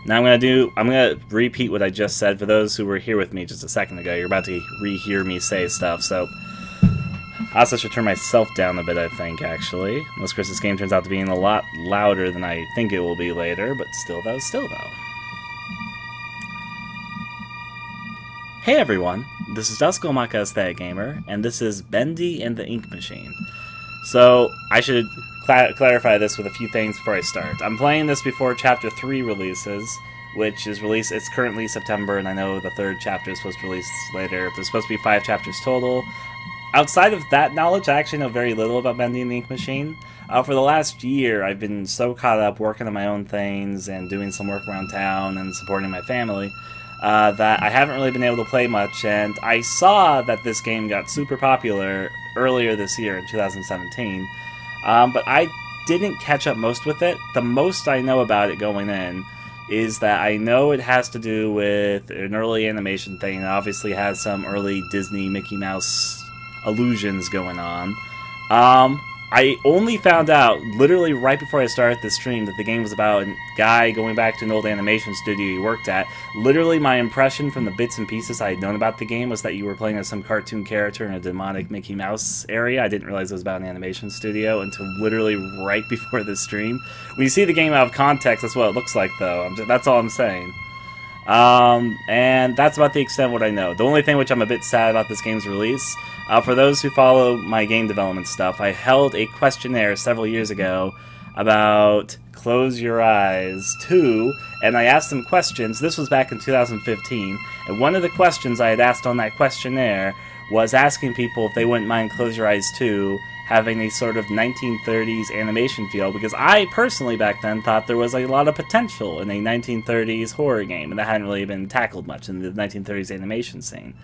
Now I'm gonna repeat what I just said for those who were here with me just a second ago. You're about to rehear me say stuff, so I also should turn myself down a bit, I think, actually. Unless, of course, this game turns out to be a lot louder than I think it will be later, but still though. Hey everyone, this is AestheticGamer, and this is Bendy and the Ink Machine. So, I should clarify this with a few things before I start. I'm playing this before Chapter 3 releases, which is released, it's currently September, and I know the third chapter is supposed to release later. There's supposed to be 5 chapters total. Outside of that knowledge, I actually know very little about Bendy and the Ink Machine. For the last year, I've been so caught up working on my own things and doing some work around town and supporting my family that I haven't really been able to play much, and I saw that this game got super popular earlier this year in 2017, but I didn't catch up most with it. The most I know about it going in is that I know it has to do with an early animation thing. It obviously has some early Disney Mickey Mouse illusions going on. I only found out literally right before I started this stream that the game was about a guy going back to an old animation studio he worked at. Literally, my impression from the bits and pieces I had known about the game was that you were playing as some cartoon character in a demonic Mickey Mouse area. I didn't realize it was about an animation studio until literally right before this stream. When you see the game out of context, that's what it looks like, though. That's all I'm saying. And that's about the extent of what I know. The only thing which I'm a bit sad about this game's release, for those who follow my game development stuff, I held a questionnaire several years ago about Close Your Eyes 2, and I asked them questions. This was back in 2015, and one of the questions I had asked on that questionnaire was asking people if they wouldn't mind Close Your Eyes 2 having a sort of 1930s animation feel, because I personally back then thought there was a lot of potential in a 1930s horror game, and that hadn't really been tackled much in the 1930s animation scene.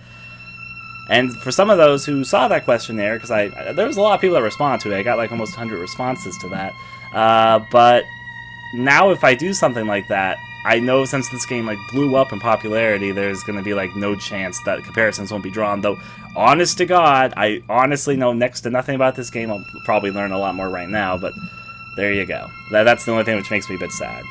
And for some of those who saw that questionnaire, because there was a lot of people that responded to it, I got like almost 100 responses to that, but now if I do something like that, I know since this game like blew up in popularity, there's going to be like no chance that comparisons won't be drawn. Though, honest to God, I honestly know next to nothing about this game. I'll probably learn a lot more right now, but there you go. That's the only thing which makes me a bit sad.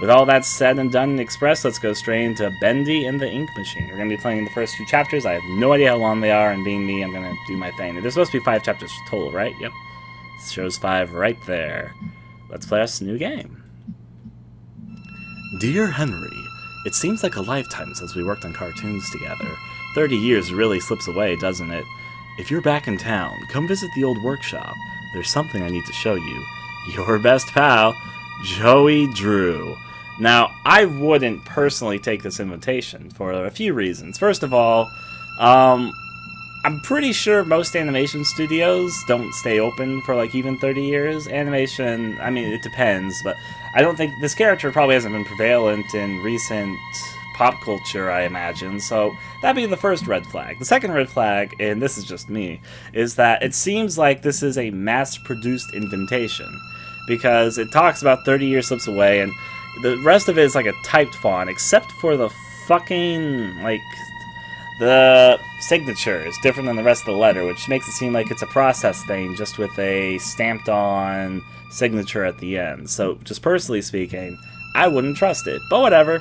With all that said and done and expressed, let's go straight into Bendy and the Ink Machine. We're going to be playing the first 2 chapters. I have no idea how long they are, and being me, I'm going to do my thing. There's supposed to be 5 chapters total, right? Yep. It shows 5 right there. Let's play us a new game. Dear Henry, it seems like a lifetime since we worked on cartoons together. 30 years really slips away, doesn't it? If you're back in town, come visit the old workshop. There's something I need to show you. Your best pal, Joey Drew. Now, I wouldn't personally take this invitation for a few reasons. First of all, I'm pretty sure most animation studios don't stay open for like even 30 years. Animation, I mean, it depends, but I don't think this character probably hasn't been prevalent in recent pop culture, I imagine, so that'd be the first red flag. The second red flag, and this is just me, is that it seems like this is a mass-produced invitation, because it talks about 30 years slips away, and the rest of it is like a typed font, except for the fucking, like, the signature is different than the rest of the letter, which makes it seem like it's a process thing, just with a stamped-on signature at the end. So, just personally speaking, I wouldn't trust it, but whatever.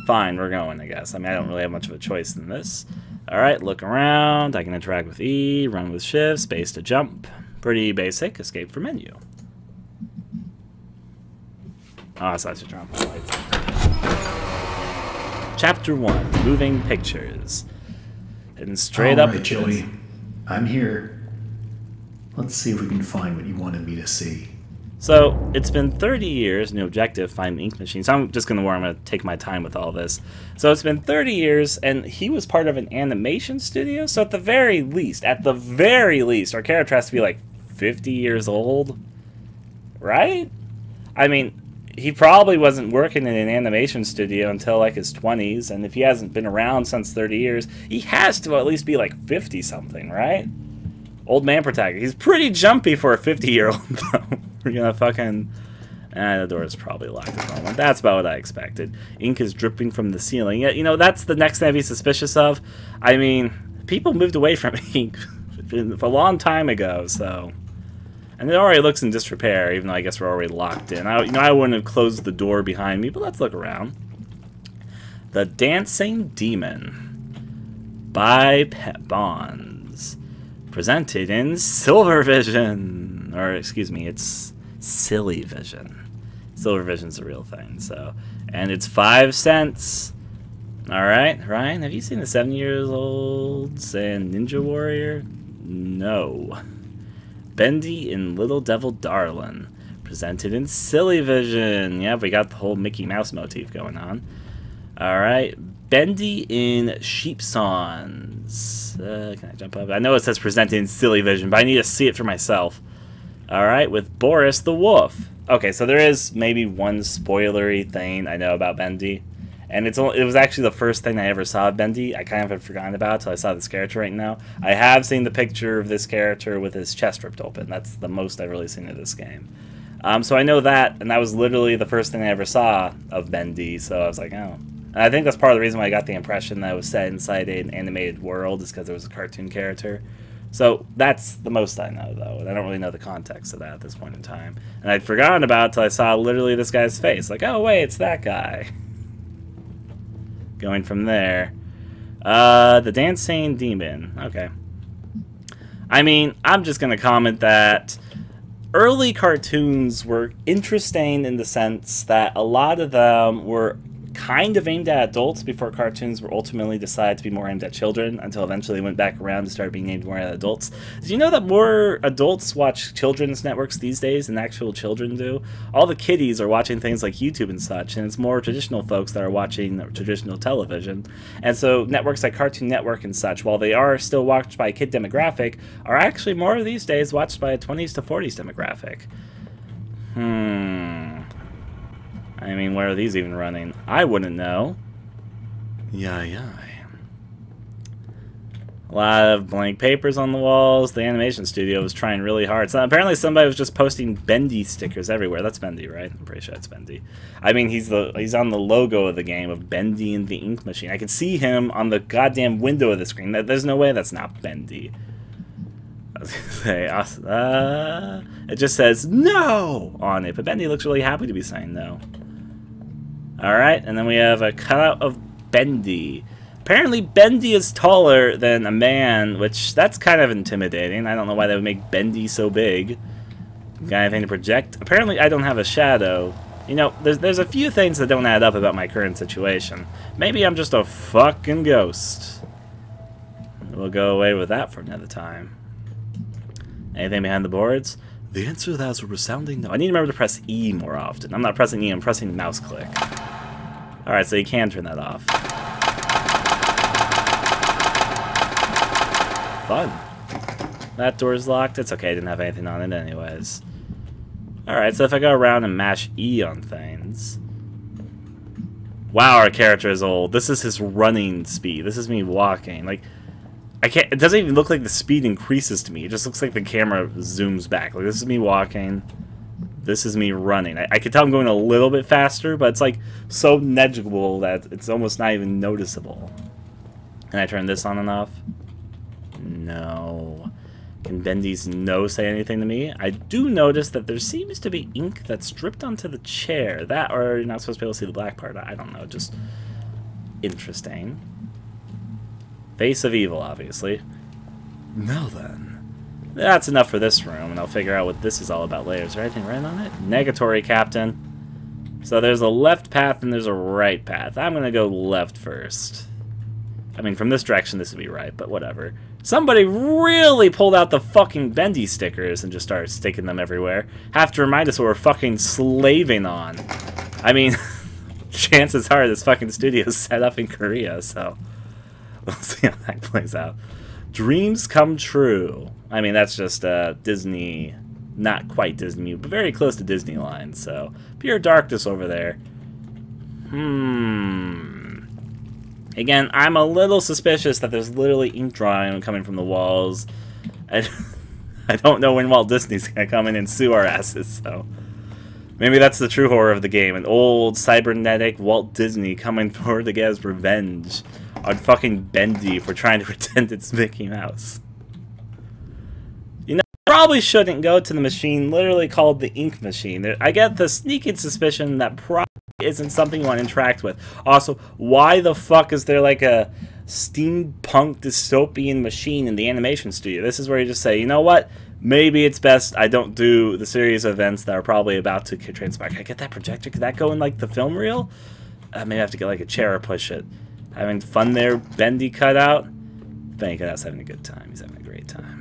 Fine, we're going, I guess. I mean, I don't really have much of a choice in this. Alright, look around. I can interact with E, run with shift, space to jump. Pretty basic. Escape from menu. Oh, so I should turn off my lights. Chapter 1, Moving Pictures. And straight up... Alright, Joey. I'm here. Let's see if we can find what you wanted me to see. So, it's been 30 years, new objective, find the ink machine. So I'm just going to warn, I'm going to take my time with all this. So it's been 30 years, and he was part of an animation studio? So at the very least, our character has to be like 50 years old? Right? I mean, he probably wasn't working in an animation studio until like his 20s, and if he hasn't been around since 30 years, he has to at least be like 50-something, right? Old man protagonist. He's pretty jumpy for a 50-year-old, though. We're gonna fucking... the door is probably locked at the moment. That's about what I expected. Ink is dripping from the ceiling. Yeah, you know, that's the next thing I'd be suspicious of. I mean, people moved away from ink a long time ago, so... And it already looks in disrepair, even though I guess we're already locked in. I wouldn't have closed the door behind me, but let's look around. The Dancing Demon by Pet Bonds. Presented in Silver Vision. Or, excuse me, it's Silly Vision. Silver Vision's a real thing, so. And it's 5 cents. Alright, Ryan, have you seen the 7-year-old saying Ninja Warrior? No. Bendy in Little Devil Darlin'. Presented in Silly Vision. Yeah, we got the whole Mickey Mouse motif going on. Alright, Bendy in Sheepsawns. Can I jump up? I know it says presented in Silly Vision, but I need to see it for myself. Alright, with Boris the Wolf. Okay, so there is maybe one spoilery thing I know about Bendy. And it was actually the first thing I ever saw of Bendy. I kind of had forgotten about it until I saw this character right now. I have seen the picture of this character with his chest ripped open. That's the most I've really seen of this game. So I know that, and that was literally the first thing I ever saw of Bendy, so I was like, oh. And I think that's part of the reason why I got the impression that it was set inside an animated world, is because there was a cartoon character. So that's the most I know, though, and I don't really know the context of that at this point in time. And I'd forgotten about it until I saw literally this guy's face. Like, oh, wait, it's that guy. Going from there. The Dancing Demon. Okay. I mean, I'm just going to comment that early cartoons were interesting in the sense that a lot of them were kind of aimed at adults before cartoons were ultimately decided to be more aimed at children, until eventually they went back around and started being aimed more at adults. Did you know that more adults watch children's networks these days than actual children do? All the kiddies are watching things like YouTube and such, and it's more traditional folks that are watching traditional television. And so networks like Cartoon Network and such, while they are still watched by a kid demographic, are actually more these days watched by a 20s to 40s demographic. I mean, where are these even running? I wouldn't know. Yeah. A lot of blank papers on the walls. The animation studio was trying really hard. So apparently somebody was just posting Bendy stickers everywhere. That's Bendy, right? I'm pretty sure it's Bendy. I mean, he's on the logo of the game of Bendy and the Ink Machine. I can see him on the goddamn window of the screen. There's no way that's not Bendy. I was gonna say, it just says no on it, but Bendy looks really happy to be saying no. Alright, and then we have a cutout of Bendy. Apparently Bendy is taller than a man, which that's kind of intimidating. I don't know why they would make Bendy so big. Got anything to project? Apparently I don't have a shadow. You know, there's a few things that don't add up about my current situation. Maybe I'm just a fucking ghost. We'll go away with that for another time. Anything behind the boards? The answer to that is a resounding no. I need to remember to press E more often. I'm not pressing E, I'm pressing mouse click. Alright, so you can turn that off. Fun. That door's locked. It's okay, I didn't have anything on it anyways. Alright, so if I go around and mash E on things... Wow, our character is old. This is his running speed. This is me walking. Like, I can't... It doesn't even look like the speed increases to me. It just looks like the camera zooms back. Like, this is me walking. This is me running. I can tell I'm going a little bit faster, but it's like so negligible that it's almost not even noticeable. Can I turn this on and off? No. Can Bendy's no say anything to me? I do notice that there seems to be ink that's dripped onto the chair. That, or you're not supposed to be able to see the black part. I don't know. Just interesting. Face of evil, obviously. Now then. That's enough for this room, and I'll figure out what this is all about later. Is there anything right on it? Negatory, Captain. So there's a left path and there's a right path. I'm going to go left first. I mean, from this direction, this would be right, but whatever. Somebody really pulled out the fucking Bendy stickers and just started sticking them everywhere. Have to remind us what we're fucking slaving on. I mean, chances are this fucking studio's set up in Korea, so we'll see how that plays out. Dreams come true. I mean, that's just Disney, not quite Disney, but very close to Disney line, so pure darkness over there. Again, I'm a little suspicious that there's literally ink drawing coming from the walls. I don't know when Walt Disney's gonna come in and sue our asses, so maybe that's the true horror of the game. An old cybernetic Walt Disney coming forward to get his revenge on fucking Bendy for trying to pretend it's Mickey Mouse. probably shouldn't go to the machine literally called the ink machine. I get the sneaking suspicion that probably isn't something you want to interact with. Also, why the fuck is there like a steampunk dystopian machine in the animation studio? This is where you just say, you know what? Maybe it's best I don't do the series of events that are probably about to transpire. Can I get that projector? Could that go in like the film reel? Maybe I have to get like a chair or push it. Having fun there, Bendy cutout. Bendy cutout's having a good time. He's having a great time.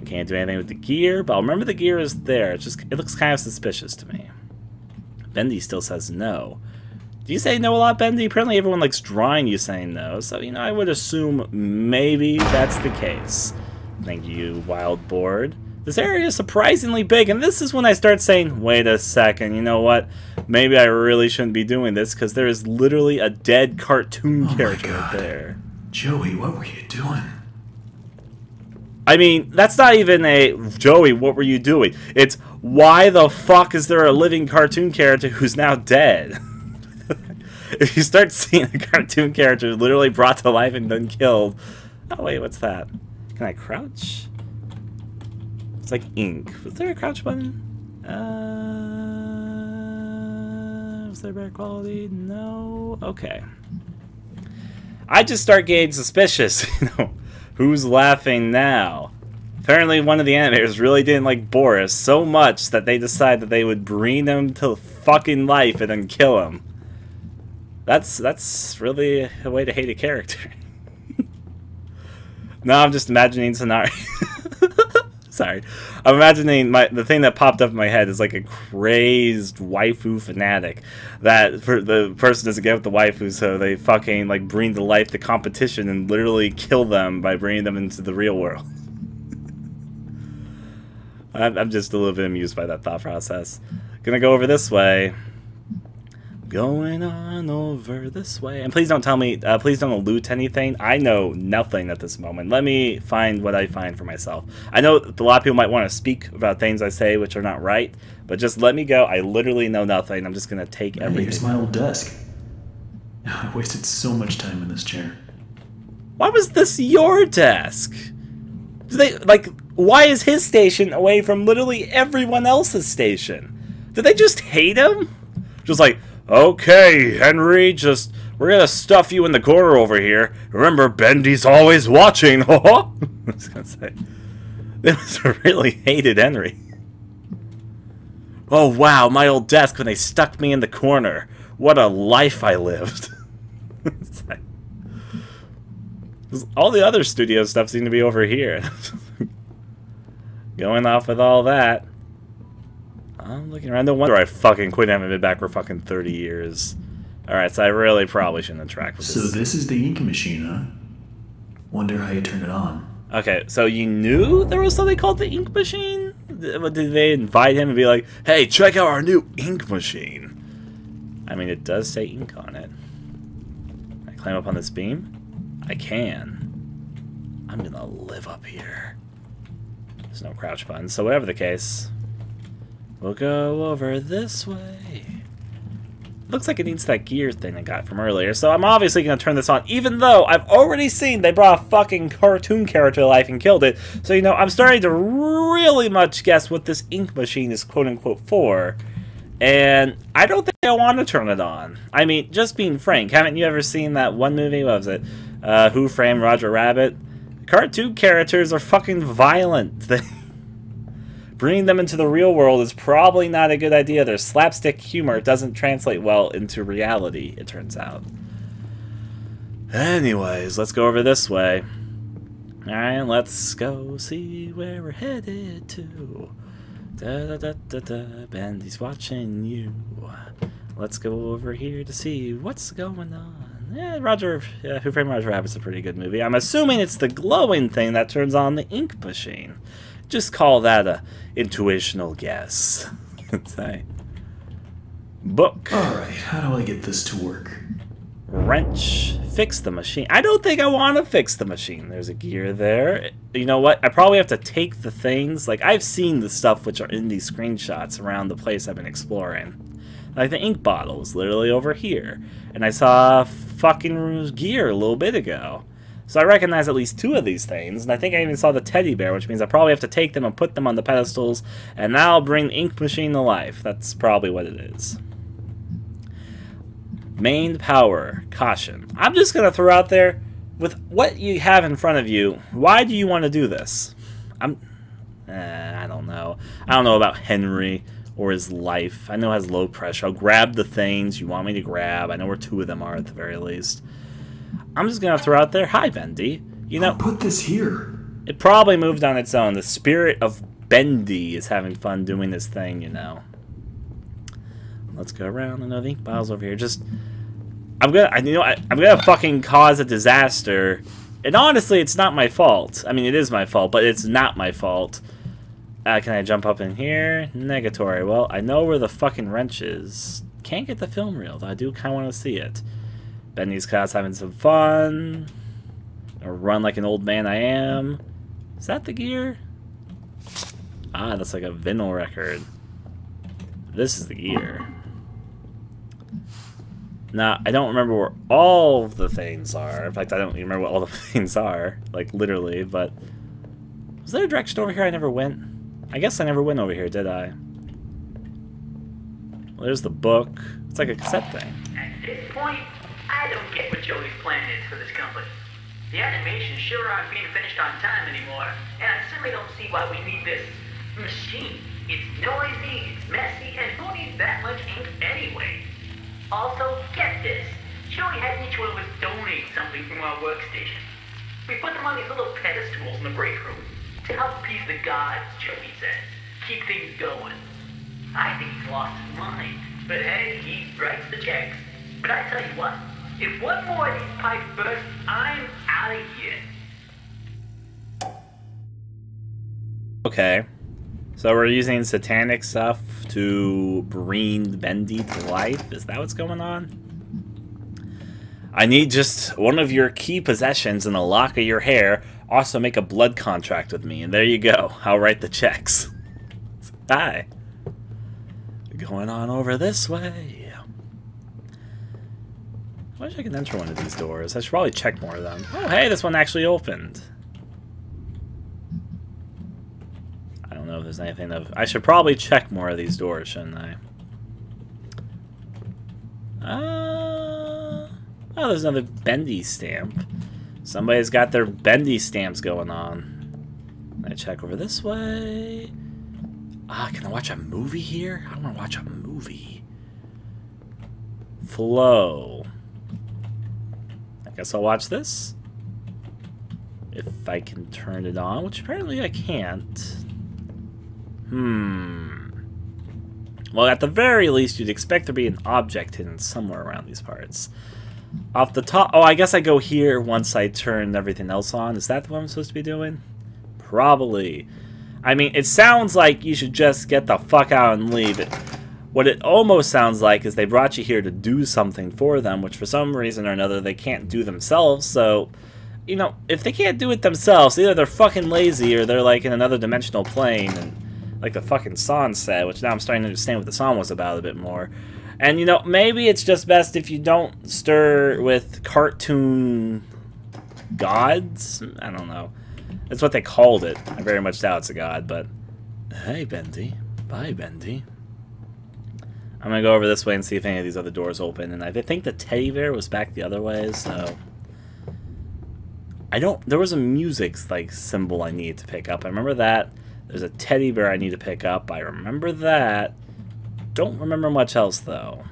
Can't do anything with the gear, but I'll remember the gear is there. It looks kind of suspicious to me. Bendy still says no. Do you say no a lot, Bendy? Apparently everyone likes drawing you saying no, so, you know, I would assume maybe that's the case. Thank you, Wild Board. This area is surprisingly big, and this is when I start saying, wait a second, you know what? Maybe I really shouldn't be doing this, because there is literally a dead cartoon character right there. Joey, what were you doing? I mean, that's not even a, Joey, what were you doing? It's, why the fuck is there a living cartoon character who's now dead? If you start seeing a cartoon character literally brought to life and then killed... Oh, wait, what's that? Can I crouch? It's like ink. Was there a crouch button? Was there better quality? No? Okay. I just start getting suspicious, you know. Who's laughing now? Apparently one of the animators really didn't like Boris so much that they decided that they would bring him to fucking life and then kill him. That's really a way to hate a character. No, I'm just imagining scenario. Sorry. I'm imagining the thing that popped up in my head is like a crazed waifu fanatic that the person doesn't get with the waifu, so they fucking like bring to life the competition and literally kill them by bringing them into the real world. I'm just a little bit amused by that thought process. Gonna go over this way. Going on over this way. And please don't tell me, please don't loot anything. I know nothing at this moment. Let me find what I find for myself. I know a lot of people might want to speak about things I say which are not right, but just let me go. I literally know nothing. I'm just going to take everything. Here's my old desk. I wasted so much time in this chair. Why was this your desk? Do they, like, why is his station away from literally everyone else's station? Did they just hate him? Just like, okay, Henry, we're gonna stuff you in the corner over here. Remember, Bendy's always watching. I was gonna say, they must have really hated Henry. Oh wow, my old desk when they stuck me in the corner. What a life I lived. Like, all the other studio stuff seemed to be over here. Going off with all that. I'm looking around. No wonder I fucking quit having been back for fucking 30 years. Alright, so I really probably shouldn't interact with this. So this is the ink machine, huh? Wonder how you turned it on. Okay, so you knew there was something called the ink machine? Did they invite him and be like, hey, check out our new ink machine? I mean, it does say ink on it. Can I climb up on this beam? I can. I'm gonna live up here. There's no crouch button, so whatever the case... We'll go over this way. Looks like it needs that gear thing I got from earlier, so I'm obviously going to turn this on, even though I've already seen they brought a fucking cartoon character to life and killed it. So, you know, I'm starting to really much guess what this ink machine is quote-unquote for. And I don't think I want to turn it on. I mean, just being frank, haven't you ever seen that one movie, what was it? Who Framed Roger Rabbit? Cartoon characters are fucking violent. Bringing them into the real world is probably not a good idea. Their slapstick humor doesn't translate well into reality, it turns out. Anyways, let's go over this way. Alright, let's go see where we're headed to. Da-da-da-da-da, Bendy's watching you. Let's go over here to see what's going on. Yeah, Who Framed Roger Rabbit's a pretty good movie. I'm assuming it's the glowing thing that turns on the ink machine. Just call that a intuitional guess. Say. Book. Alright, how do I get this to work? Wrench. Fix the machine. I don't think I want to fix the machine. There's a gear there. You know what? I probably have to take the things. Like, I've seen the stuff which are in these screenshots around the place I've been exploring. Like, the ink bottle is literally over here. And I saw fucking gear a little bit ago. So I recognize at least 2 of these things, and I think I even saw the teddy bear, which means I probably have to take them and put them on the pedestals, and that'll bring the ink machine to life. That's probably what it is. Main power. Caution. I'm just going to throw out there, with what you have in front of you, why do you want to do this? I don't know. I don't know about Henry or his life. I know it has low pressure. I'll grab the things you want me to grab. I know where 2 of them are at the very least. I'm just going to throw out there, hi, Bendy. You know, I'll put this here. It probably moved on its own. The spirit of Bendy is having fun doing this thing, you know. Let's go around. I know the ink bottle's over here. I'm gonna fucking cause a disaster. And honestly, it's not my fault. I mean, it is my fault, but it's not my fault. Can I jump up in here? Negatory. Well, I know where the fucking wrench is. Can't get the film reel, though I do kind of want to see it. Bendy's class having some fun. Or run like an old man I am. Is that the gear? Ah, that's like a vinyl record. This is the gear. Now, I don't remember where all the things are. In fact, I don't even remember what all the things are. Like, literally, but... Was there a direction over here I never went? I guess I never went over here, did I? Well, there's the book. It's like a cassette thing. At this point, I don't get what Joey's plan is for this company. The animations sure aren't being finished on time anymore, and I certainly don't see why we need this machine. It's noisy, it's messy, and who needs that much ink anyway? Also, get this. Joey had each one of us donate something from our workstation. We put them on these little pedestals in the break room to help appease the gods, Joey says. Keep things going. I think he's lost his mind. But hey, he writes the checks. But I tell you what, if one more of these pipes burst, I'm out of here. Okay. So we're using satanic stuff to bring Bendy to life? Is that what's going on? I need just one of your key possessions and a lock of your hair. Also make a blood contract with me, and there you go. I'll write the checks. Hi. Going on over this way. I wish I could enter one of these doors. I should probably check more of them. Oh, hey, this one actually opened. I don't know if there's anything of... I should probably check more of these doors, shouldn't I? Oh, there's another Bendy stamp. Somebody's got their Bendy stamps going on. Can I check over this way? Ah, can I watch a movie here? I don't want to watch a movie. Flow. I guess I'll watch this. If I can turn it on, which apparently I can't. Well, at the very least, you'd expect there to be an object hidden somewhere around these parts. Off the top... Oh, I guess I go here once I turn everything else on. Is that what I'm supposed to be doing? Probably. I mean, it sounds like you should just get the fuck out and leave it. What it almost sounds like is they brought you here to do something for them, which for some reason or another they can't do themselves, so... You know, if they can't do it themselves, either they're fucking lazy or they're like in another dimensional plane, and like the fucking song said, which now I'm starting to understand what the song was about a bit more. And, you know, maybe it's just best if you don't stir with cartoon gods? I don't know. That's what they called it. I very much doubt it's a god, but... Hey, Bendy. Bye, Bendy. I'm gonna go over this way and see if any of these other doors open, and I think the teddy bear was back the other way, so... There was a music, like, symbol I needed to pick up. I remember that. There's a teddy bear I need to pick up. I remember that. Don't remember much else, though.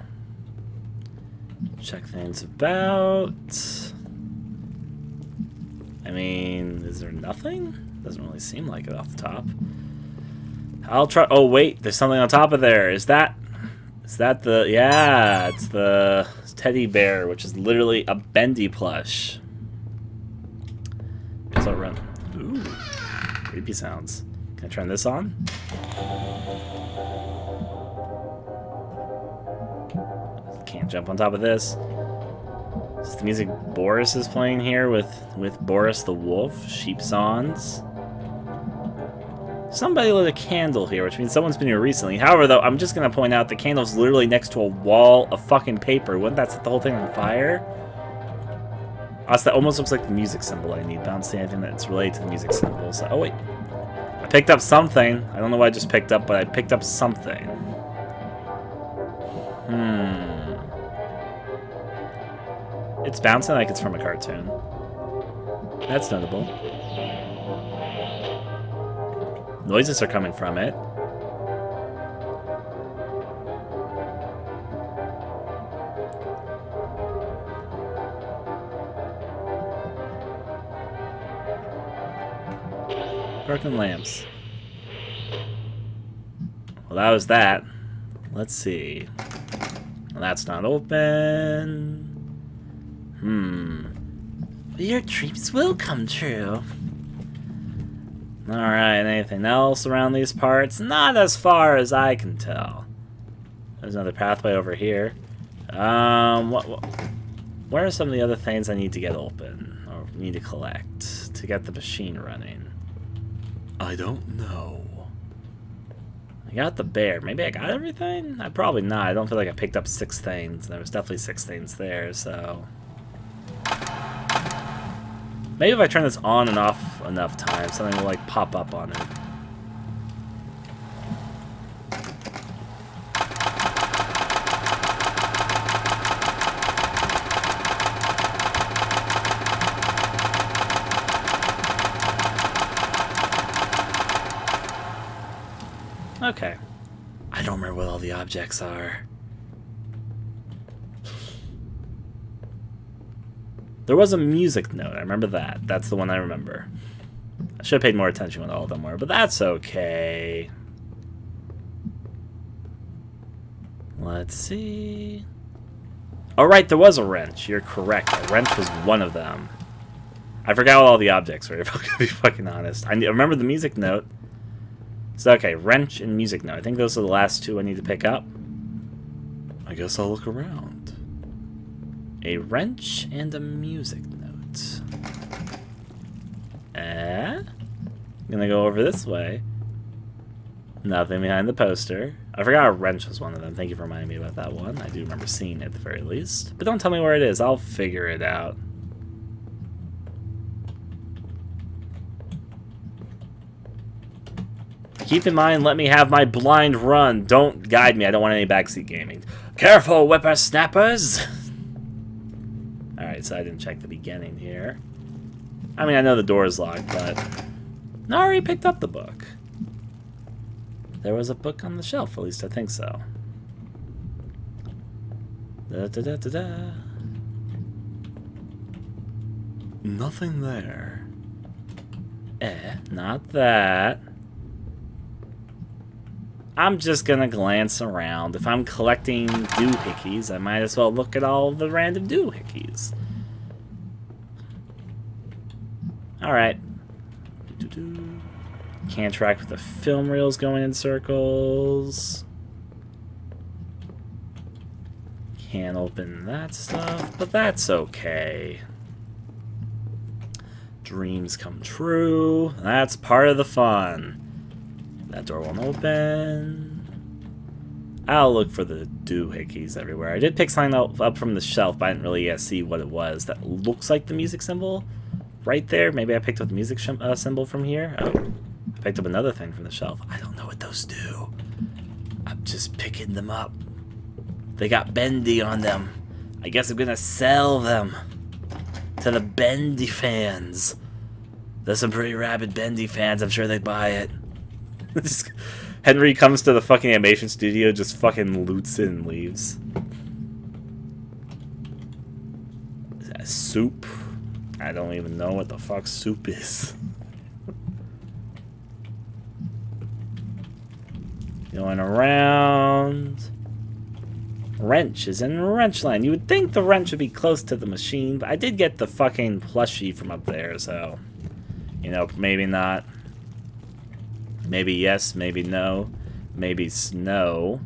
Check things about. I mean, is there nothing? Doesn't really seem like it off the top. I'll try. Oh, wait. There's something on top of there. Is that the... Yeah, it's the teddy bear, which is literally a Bendy plush. Guess I'll run. Ooh. Creepy sounds. Can I turn this on? Can't jump on top of this. Is this the music Boris is playing here with Boris the Wolf? Sheep songs. Somebody lit a candle here, which means someone's been here recently. However, though, I'm just going to point out the candle's literally next to a wall of fucking paper. Wouldn't that set the whole thing on fire? Also, that almost looks like the music symbol I need, but I don't see anything that's related to the music symbol. So, oh wait. I picked up something. I don't know what I just picked up, but I picked up something. It's bouncing like it's from a cartoon. That's notable. Noises are coming from it. Broken lamps. Well, that was that. Let's see. Well, that's not open. Your dreams will come true. Alright, anything else around these parts? Not as far as I can tell. There's another pathway over here. What are some of the other things I need to get open? Or need to collect to get the machine running? I don't know. I got the bear. Maybe I got everything? Probably not. I don't feel like I picked up 6 things. There was definitely 6 things there, so... Maybe if I turn this on and off enough times, something will like pop up on it. Okay. I don't remember what all the objects are. There was a music note. I remember that. That's the one I remember. I should have paid more attention when all of them were, but that's okay. Let's see. Oh, right, there was a wrench. You're correct. A wrench was one of them. I forgot what all the objects were, if I'm gonna be fucking honest. I remember the music note. So, okay, wrench and music note. I think those are the last 2 I need to pick up. I guess I'll look around. A wrench and a music note. I'm gonna go over this way. Nothing behind the poster. I forgot a wrench was one of them. Thank you for reminding me about that one. I do remember seeing it at the very least. But don't tell me where it is. I'll figure it out. Keep in mind, let me have my blind run. Don't guide me. I don't want any backseat gaming. Careful, whippersnappers! Alright, so I didn't check the beginning here. I mean, I know the door is locked, but... No, I already picked up the book. There was a book on the shelf, at least I think so. Da-da-da-da-da. Nothing there. Not that. I'm just gonna glance around. If I'm collecting doohickeys, I might as well look at all the random doohickeys. Alright. Can't track with the film reels going in circles. Can't open that stuff, but that's okay. Dreams come true. That's part of the fun. That door won't open. I'll look for the doohickeys everywhere. I did pick something up from the shelf, but I didn't really see what it was. That looks like the music symbol right there. Maybe I picked up the music symbol from here. Oh, I picked up another thing from the shelf. I don't know what those do. I'm just picking them up. They got Bendy on them. I guess I'm gonna sell them to the Bendy fans. There's some pretty rabid Bendy fans. I'm sure they'd buy it. Henry comes to the fucking animation studio, just fucking loots it and leaves. Is that soup? I don't even know what the fuck soup is. Going around. Wrench is in wrench line. You would think the wrench would be close to the machine, but I did get the fucking plushie from up there, so... You know, maybe not. Maybe yes, maybe no. Maybe snow.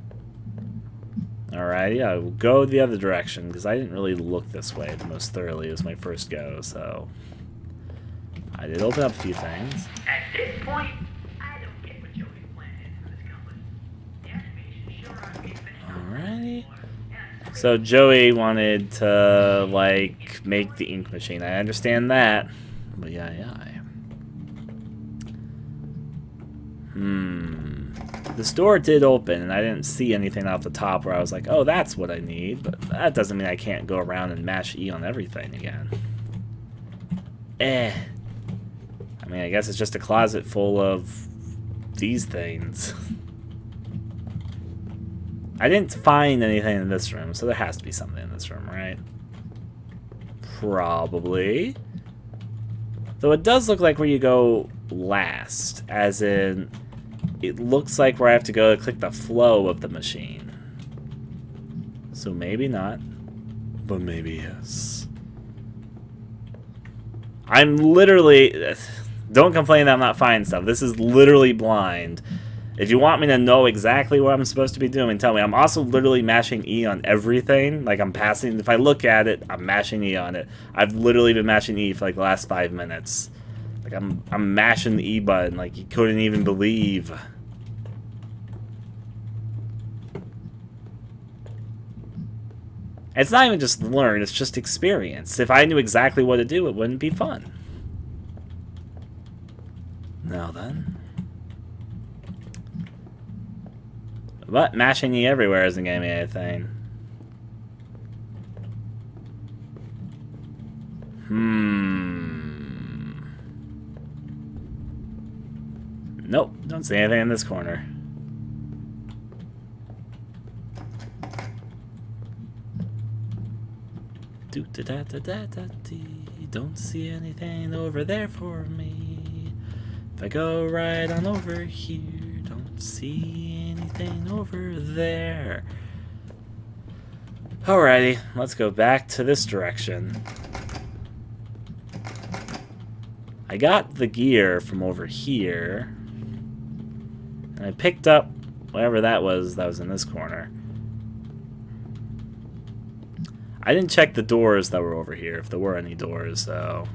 Alrighty, I will go the other direction, because I didn't really look this way the most thoroughly as my first go, so... I did open up a few things. At this point, I don't get what Joey's plan is for this company. The animation sure aren't being finished on Alrighty. So Joey wanted to, like, make the ink machine. I understand that. But yeah. This door did open, and I didn't see anything off the top where I was like, oh, that's what I need. But that doesn't mean I can't go around and mash E on everything again. I mean, I guess it's just a closet full of these things. I didn't find anything in this room, so there has to be something in this room, right? Probably. Though it does look like where you go last, as in, it looks like where I have to go to click the flow of the machine. So maybe not, but maybe yes. I'm literally... Don't complain that I'm not finding stuff. This is literally blind. If you want me to know exactly what I'm supposed to be doing, tell me. I'm also literally mashing E on everything. Like, I'm passing... If I look at it, I'm mashing E on it. I've literally been mashing E for, like, the last 5 minutes. Like, I'm mashing the E button like you couldn't even believe. It's not even just learn, it's just experience. If I knew exactly what to do, it wouldn't be fun. Now then. But mashing E everywhere isn't gonna be anything. Nope, don't see anything in this corner. Don't see anything over there for me. If I go right on over here, don't see anything over there. Alrighty, let's go back to this direction. I got the gear from over here. And I picked up whatever that was in this corner. I didn't check the doors that were over here, if there were any doors, so...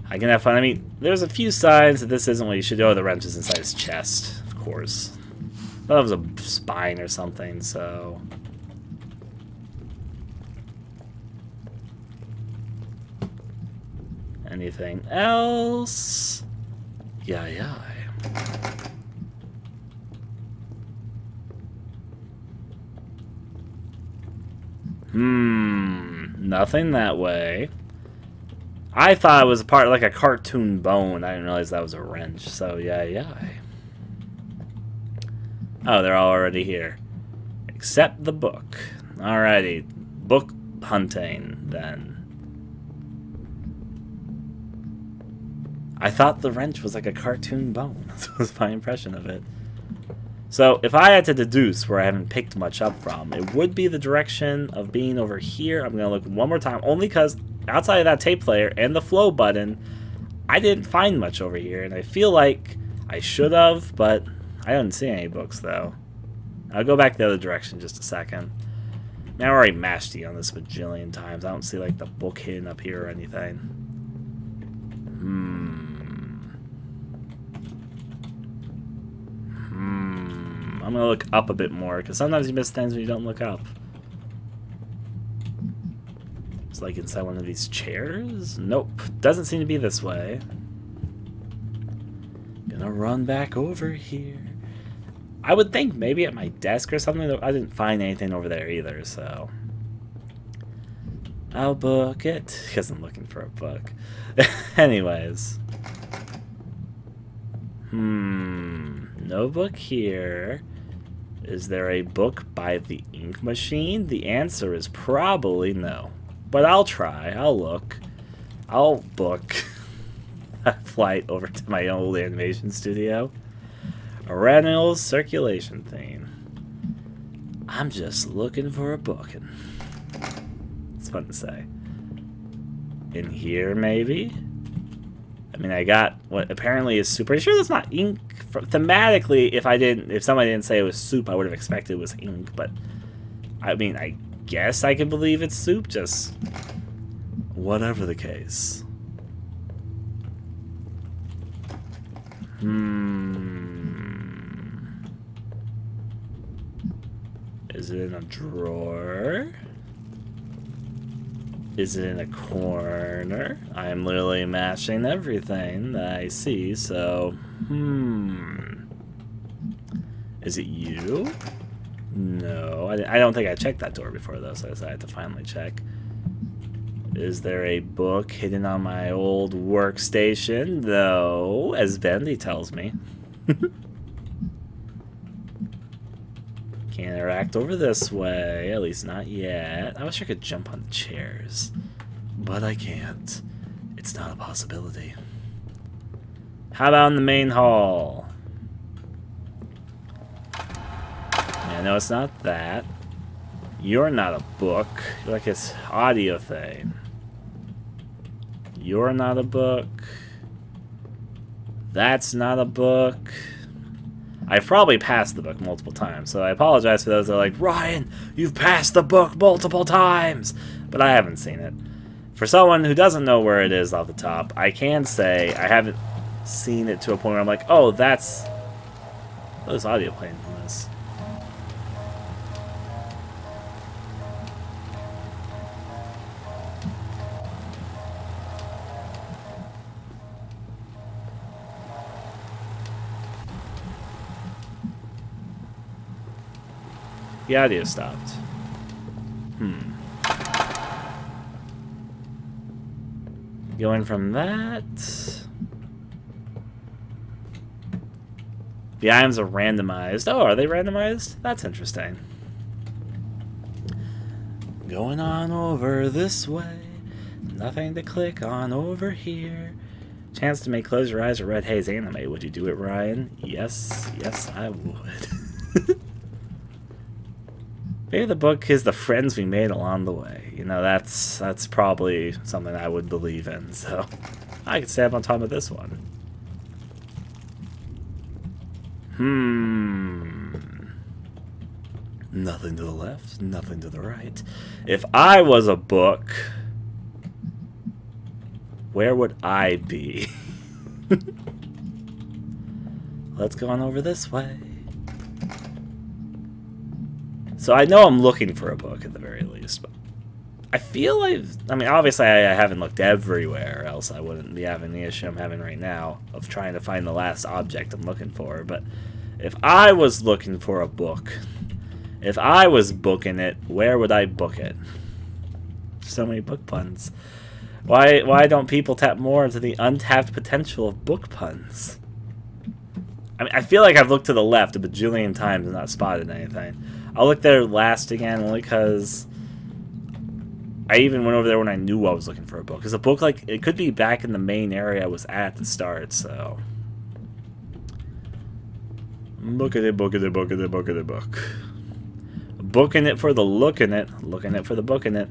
I can have fun. I mean, there's a few signs that this isn't what you should do. Oh, the wrench is inside his chest, of course. I thought it was a spine or something, so... Anything else? Yeah. Nothing that way. I thought it was a part like a cartoon bone. I didn't realize that was a wrench. So yeah. Oh, they're all already here. Except the book. Alrighty. Book hunting, then. I thought the wrench was like a cartoon bone. That was my impression of it. So, if I had to deduce where I haven't picked much up from, it would be the direction of being over here. I'm going to look one more time, only because outside of that tape player and the flow button, I didn't find much over here, and I feel like I should have, but I didn't see any books, though. I'll go back the other direction just a second. I already mashed E on this a bajillion times. I don't see, like, the book hidden up here or anything. I'm going to look up a bit more, because sometimes you miss things when you don't look up. It's like inside one of these chairs? Nope. Doesn't seem to be this way. Gonna run back over here. I would think maybe at my desk or something. I didn't find anything over there either, so... I'll book it, because I'm looking for a book. Anyways. No book here. Is there a book by the ink machine? The answer is probably no. But I'll try. I'll look. I'll book a flight over to my old animation studio. A Reynolds circulation theme. I'm just looking for a book. And it's fun to say. In here, maybe? I mean, I got what apparently is soup. Are you sure that's not ink? Thematically, if somebody didn't say it was soup, I would have expected it was ink. But I mean, I guess I can believe it's soup. Just whatever the case. Is it in a drawer? Is it in a corner? I am literally mashing everything that I see, so... Is it you? No, I don't think I checked that door before, though, so I have to finally check. Is there a book hidden on my old workstation? No, as Bendy tells me. Can't interact over this way, at least not yet. I wish I could jump on the chairs, but I can't. It's not a possibility. How about in the main hall? Yeah, no, it's not that. You're not a book. You're like this audio thing. You're not a book. That's not a book. I've probably passed the book multiple times, so I apologize for those that are like, Ryan, you've passed the book multiple times! But I haven't seen it. For someone who doesn't know where it is off the top, I can say I haven't seen it to a point where I'm like, oh, that's... What is audio playing from this? The audio stopped. Going from that... The items are randomized. Oh, are they randomized? That's interesting. Going on over this way. Nothing to click on over here. Chance to make Close Your Eyes or Red Haze anime. Would you do it, Ryan? Yes. Yes, I would. Maybe the book is the friends we made along the way. You know, that's probably something I would believe in, so I could stand on top of this one. Nothing to the left, nothing to the right. If I was a book, where would I be? Let's go on over this way. So I know I'm looking for a book at the very least, but I feel like, I mean, obviously I haven't looked everywhere, else I wouldn't be having the issue I'm having right now of trying to find the last object I'm looking for. But if I was looking for a book, if I was booking it, where would I book it? So many book puns. Why don't people tap more into the untapped potential of book puns? I mean, I feel like I've looked to the left a bajillion times and not spotted anything. I'll look there last again only because I even went over there when I knew I was looking for a book. Because a book, like, it could be back in the main area I was at the start, so. Bookity, bookity, bookity, bookity, book. Booking it for the looking it for the booking it.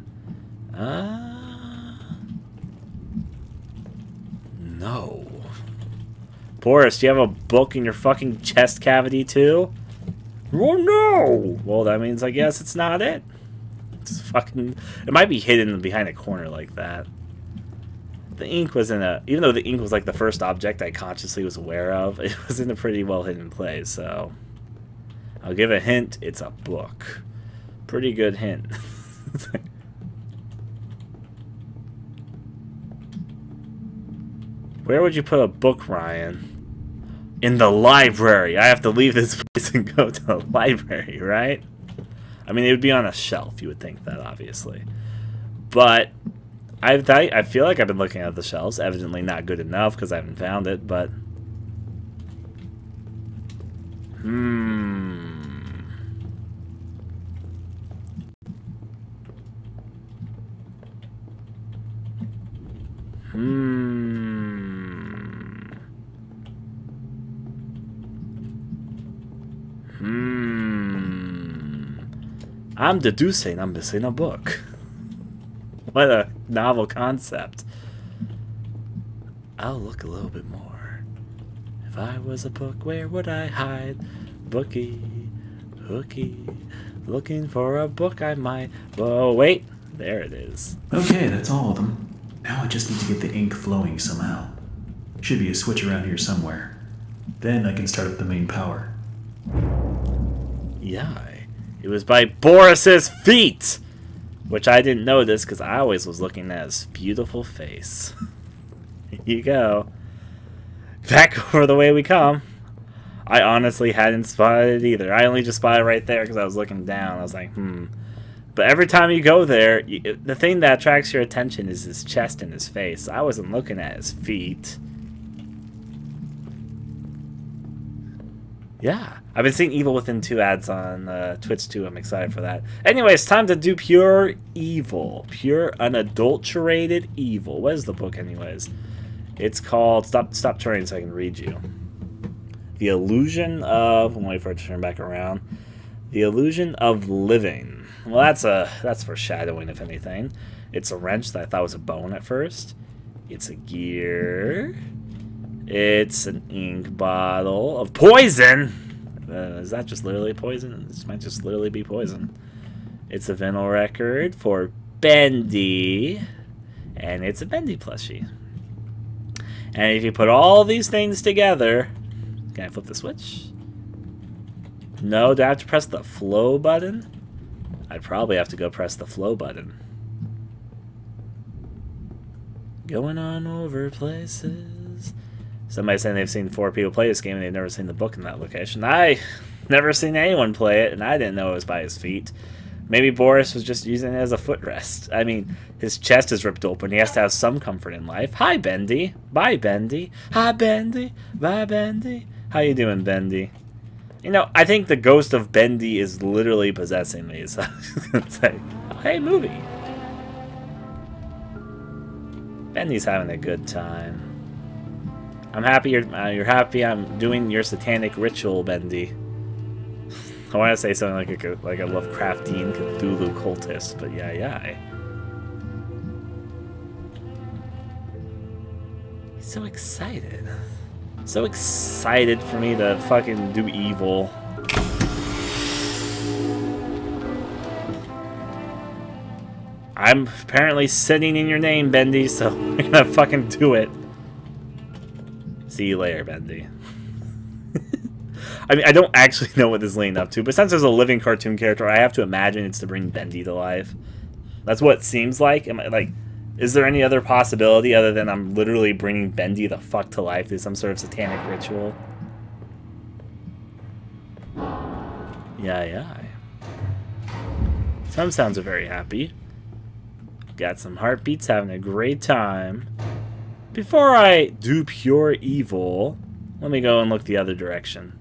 No. Boris, do you have a book in your fucking chest cavity too? Oh no! Well, that means I guess it's not it. It's fucking... It might be hidden behind a corner like that. The ink was in a... Even though the ink was like the first object I consciously was aware of, it was in a pretty well hidden place, so... I'll give a hint, it's a book. Pretty good hint. Where would you put a book, Ryan? In the library. I have to leave this place and go to the library, right? I mean, it would be on a shelf. You would think that, obviously. But I feel like I've been looking at the shelves. Evidently not good enough because I haven't found it, but... I'm deducing I'm missing a book. What a novel concept. I'll look a little bit more. If I was a book, where would I hide? Bookie, hooky, looking for a book I might... Whoa, wait. There it is. Okay, that's all of them. Now I just need to get the ink flowing somehow. Should be a switch around here somewhere. Then I can start up the main power. Yeah. It was by Boris's feet! Which I didn't notice because I always was looking at his beautiful face. Here you go. Back over the way we come. I honestly hadn't spotted it either. I only just spotted it right there because I was looking down. I was like, But every time you go there, the thing that attracts your attention is his chest and his face. I wasn't looking at his feet. Yeah. I've been seeing Evil Within 2 ads on Twitch too. I'm excited for that. Anyway, it's time to do Pure Evil. Pure unadulterated evil. What is the book anyways? It's called... Stop turning so I can read you. The Illusion of... I'm waiting for it to turn back around. The Illusion of Living. Well, that's foreshadowing, if anything. It's a wrench that I thought was a bone at first. It's a gear. It's an ink bottle of poison. Is that just literally poison? This might just literally be poison. It's a vinyl record for Bendy. And it's a Bendy plushie. And if you put all these things together... Can I flip the switch? No, do I have to press the flow button? I'd probably have to go press the flow button. Going on over places. Somebody's saying they've seen 4 people play this game and they've never seen the book in that location. I never seen anyone play it, and I didn't know it was by his feet. Maybe Boris was just using it as a footrest. I mean, his chest is ripped open. He has to have some comfort in life. Hi, Bendy. Bye, Bendy. Hi, Bendy. Bye, Bendy. How you doing, Bendy? You know, I think the ghost of Bendy is literally possessing me, so I was going to say, oh, hey, movie. Bendy's having a good time. I'm happy you're happy I'm doing your satanic ritual, Bendy. I want to say something like a Lovecraftian Cthulhu cultist, but yeah. He's so excited. So excited for me to fucking do evil. I'm apparently sitting in your name, Bendy, so I'm gonna fucking do it. See you later, Bendy. I mean, I don't actually know what this is leading up to, but since there's a living cartoon character, I have to imagine it's to bring Bendy to life. That's what it seems like. Am I, like, is there any other possibility other than I'm literally bringing Bendy the fuck to life through some sort of satanic ritual? Yeah. Some sounds are very happy. Got some heartbeats, having a great time. Before I do pure evil, let me go and look the other direction.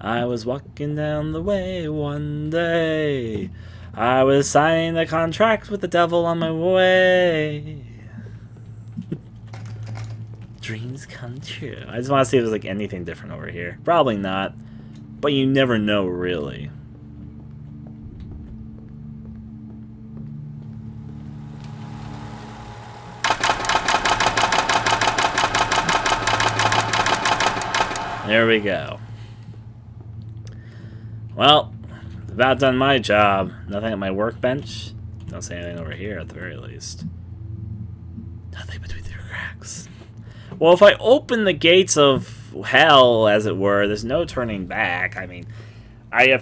I was walking down the way one day. I was signing a contract with the devil on my way. Dreams come true. I just want to see if there's like anything different over here. Probably not, but you never know, really. There we go. Well, about done my job. Nothing at my workbench. Don't see anything over here at the very least. Nothing between the cracks. Well, if I open the gates of hell, as it were, there's no turning back. I mean, I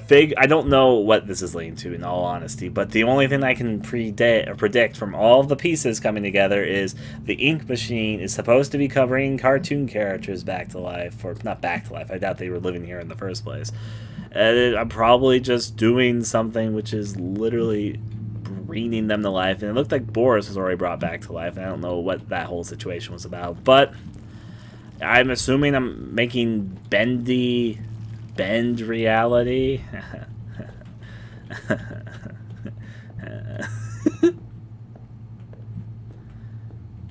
don't know what this is leading to, in all honesty, but the only thing I can predict from all of the pieces coming together is the ink machine is supposed to be covering cartoon characters back to life, or not back to life. I doubt they were living here in the first place. I'm probably just doing something which is literally bringing them to life, and it looked like Boris was already brought back to life, and I don't know what that whole situation was about, but I'm assuming I'm making Bendy bend reality.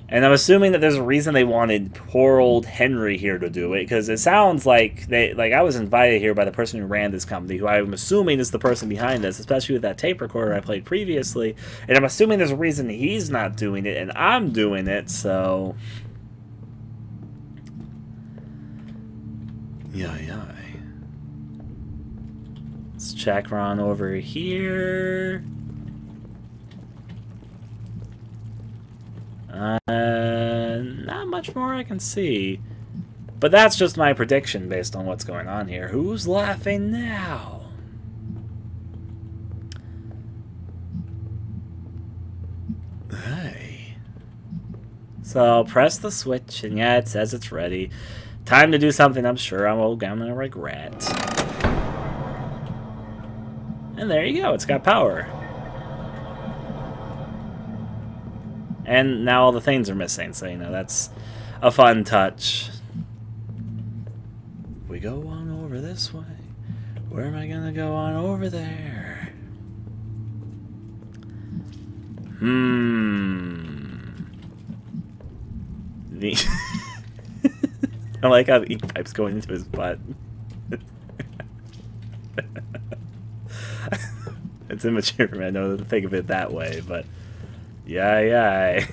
And I'm assuming that there's a reason they wanted poor old Henry here to do it, because it sounds like I was invited here by the person who ran this company, who I'm assuming is the person behind this, especially with that tape recorder I played previously, and I'm assuming there's a reason he's not doing it and I'm doing it, so yeah. Let's check around over here. Not much more I can see. But that's just my prediction based on what's going on here. Who's laughing now? Hey. So press the switch, and yeah, it says it's ready. Time to do something I'm sure I'm gonna regret. And there you go, it's got power. And now all the things are missing, so you know, that's a fun touch. We go on over this way. Where am I gonna go on over there? I like how the ink pipe's going into his butt. It's immature for me, I know to think of it that way, but yeah.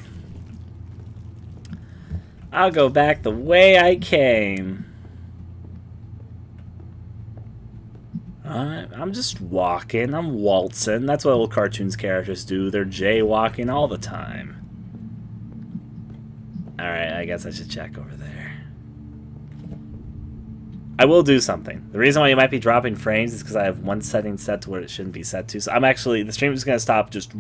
I'll go back the way I came. I'm just walking, I'm waltzing. That's what old cartoons characters do. They're jaywalking all the time. Alright, I guess I should check over there. I will do something. The reason why you might be dropping frames is because I have one setting set to where it shouldn't be set to. So I'm actually, the stream is going to stop just